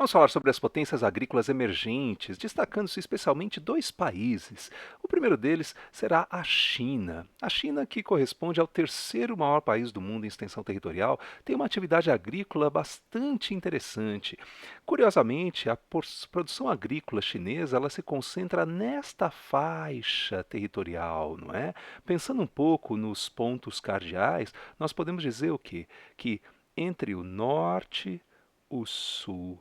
Vamos falar sobre as potências agrícolas emergentes, destacando-se especialmente dois países. O primeiro deles será a China. A China, que corresponde ao terceiro maior país do mundo em extensão territorial, tem uma atividade agrícola bastante interessante. Curiosamente, a produção agrícola chinesa ela se concentra nesta faixa territorial, não é? Pensando um pouco nos pontos cardeais, nós podemos dizer o quê? Que entre o norte, o sul,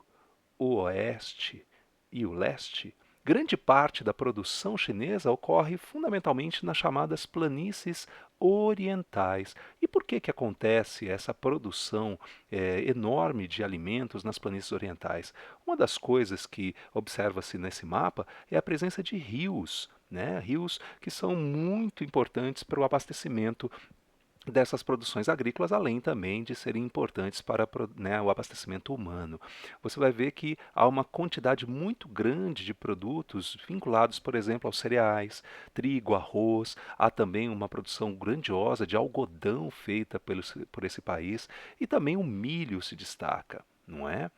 o oeste e o leste, grande parte da produção chinesa ocorre fundamentalmente nas chamadas planícies orientais. E por que acontece essa produção enorme de alimentos nas planícies orientais? Uma das coisas que observa-se nesse mapa é a presença de rios, né? Rios que são muito importantes para o abastecimento dessas produções agrícolas, além também de serem importantes para né, o abastecimento humano. Você vai ver que há uma quantidade muito grande de produtos vinculados, por exemplo, aos cereais, trigo, arroz. Há também uma produção grandiosa de algodão feita por esse país e também o milho se destaca, não é?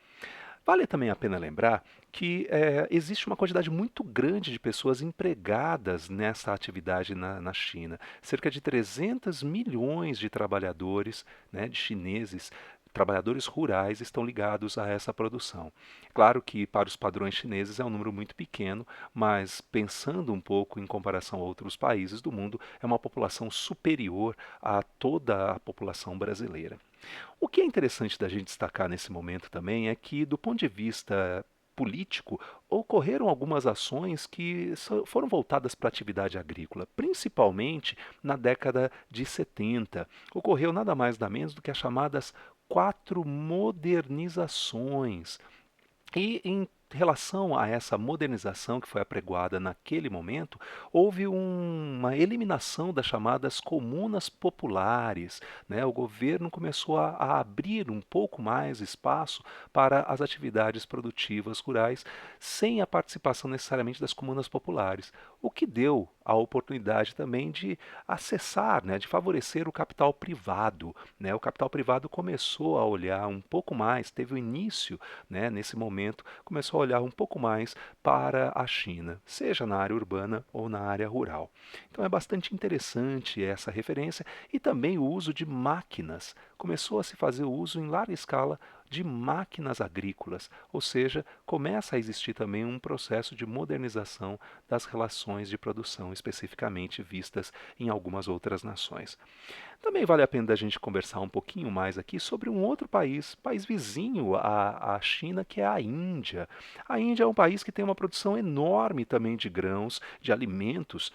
Vale também a pena lembrar que existe uma quantidade muito grande de pessoas empregadas nessa atividade na China. Cerca de 300 milhões de trabalhadores, né, de chineses, trabalhadores rurais, estão ligados a essa produção. Claro que para os padrões chineses é um número muito pequeno, mas pensando um pouco em comparação a outros países do mundo, é uma população superior a toda a população brasileira. O que é interessante da gente destacar nesse momento também é que, do ponto de vista político, ocorreram algumas ações que foram voltadas para a atividade agrícola, principalmente na década de 70. Ocorreu nada mais nada menos do que as chamadas quatro modernizações. E em relação a essa modernização que foi apregoada naquele momento, houve uma eliminação das chamadas comunas populares, né? O governo começou a abrir um pouco mais espaço para as atividades produtivas rurais, sem a participação necessariamente das comunas populares, o que deu a oportunidade também de acessar, né, de favorecer o capital privado, né? O capital privado começou a olhar um pouco mais, teve o início, né, nesse momento, começou a olhar um pouco mais para a China, seja na área urbana ou na área rural. Então é bastante interessante essa referência e também o uso de máquinas. Começou a se fazer o uso em larga escala de máquinas agrícolas, ou seja, começa a existir também um processo de modernização das relações de produção, especificamente vistas em algumas outras nações. Também vale a pena a gente conversar um pouquinho mais aqui sobre um outro país, país vizinho à China, que é a Índia. A Índia é um país que tem uma produção enorme também de grãos, de alimentos,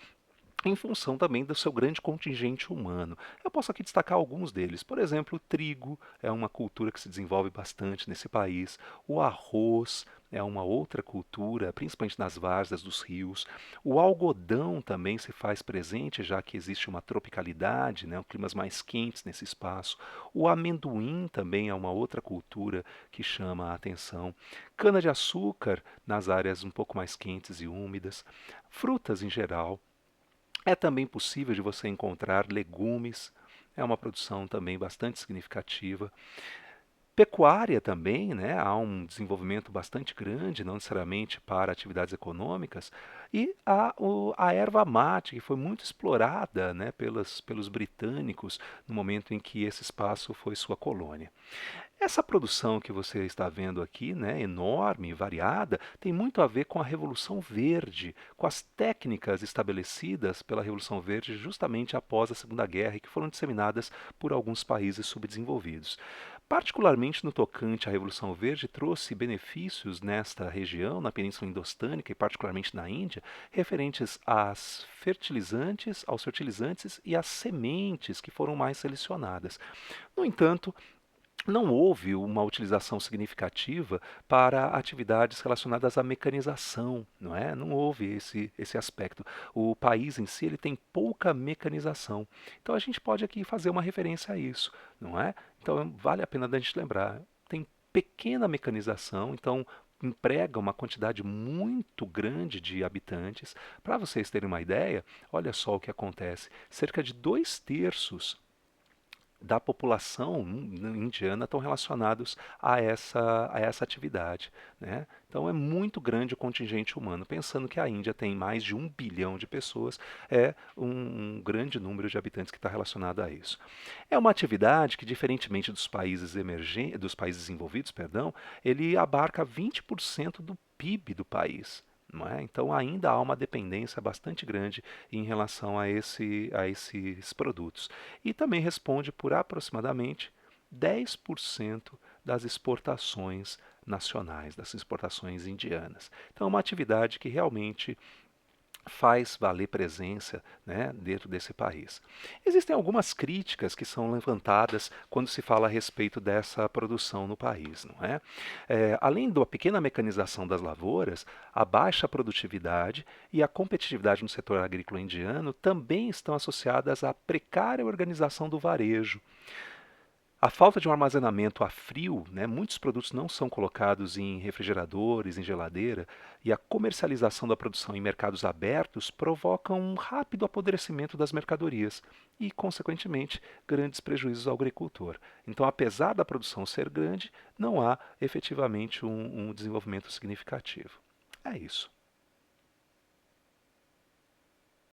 em função também do seu grande contingente humano. Eu posso aqui destacar alguns deles. Por exemplo, o trigo é uma cultura que se desenvolve bastante nesse país. O arroz é uma outra cultura, principalmente nas várzeas dos rios. O algodão também se faz presente, já que existe uma tropicalidade, né, climas mais quentes nesse espaço. O amendoim também é uma outra cultura que chama a atenção. Cana-de-açúcar nas áreas um pouco mais quentes e úmidas. Frutas em geral. É também possível de você encontrar legumes, é uma produção também bastante significativa. Pecuária também, né? Há um desenvolvimento bastante grande, não necessariamente para atividades econômicas, e a erva mate, que foi muito explorada, né, pelos britânicos no momento em que esse espaço foi sua colônia. Essa produção que você está vendo aqui, né, enorme e variada, tem muito a ver com a Revolução Verde, com as técnicas estabelecidas pela Revolução Verde justamente após a Segunda Guerra e que foram disseminadas por alguns países subdesenvolvidos. Particularmente no tocante à Revolução Verde, trouxe benefícios nesta região, na Península Indostânica e particularmente na Índia, referentes aos fertilizantes e às sementes que foram mais selecionadas. No entanto, não houve uma utilização significativa para atividades relacionadas à mecanização, não é? Não houve esse aspecto. O país em si ele tem pouca mecanização. Então a gente pode aqui fazer uma referência a isso, não é? Então vale a pena a gente lembrar. Tem pequena mecanização, então emprega uma quantidade muito grande de habitantes. Para vocês terem uma ideia, olha só o que acontece. Cerca de dois terços da população indiana estão relacionados a essa atividade, né? Então é muito grande o contingente humano. Pensando que a Índia tem mais de 1 bilhão de pessoas, é um grande número de habitantes que está relacionado a isso. É uma atividade que, diferentemente dos países emergentes, dos países desenvolvidos, perdão, ele abarca 20% do PIB do país. Não é? Então ainda há uma dependência bastante grande em relação a esses produtos. E também responde por aproximadamente 10% das exportações nacionais, das exportações indianas. Então é uma atividade que realmente faz valer presença, né, dentro desse país. Existem algumas críticas que são levantadas quando se fala a respeito dessa produção no país, não é? Além da pequena mecanização das lavouras, a baixa produtividade e a competitividade no setor agrícola indiano também estão associadas à precária organização do varejo. A falta de um armazenamento a frio, né, muitos produtos não são colocados em refrigeradores, em geladeira, e a comercialização da produção em mercados abertos provoca um rápido apodrecimento das mercadorias e, consequentemente, grandes prejuízos ao agricultor. Então, apesar da produção ser grande, não há efetivamente um desenvolvimento significativo. É isso.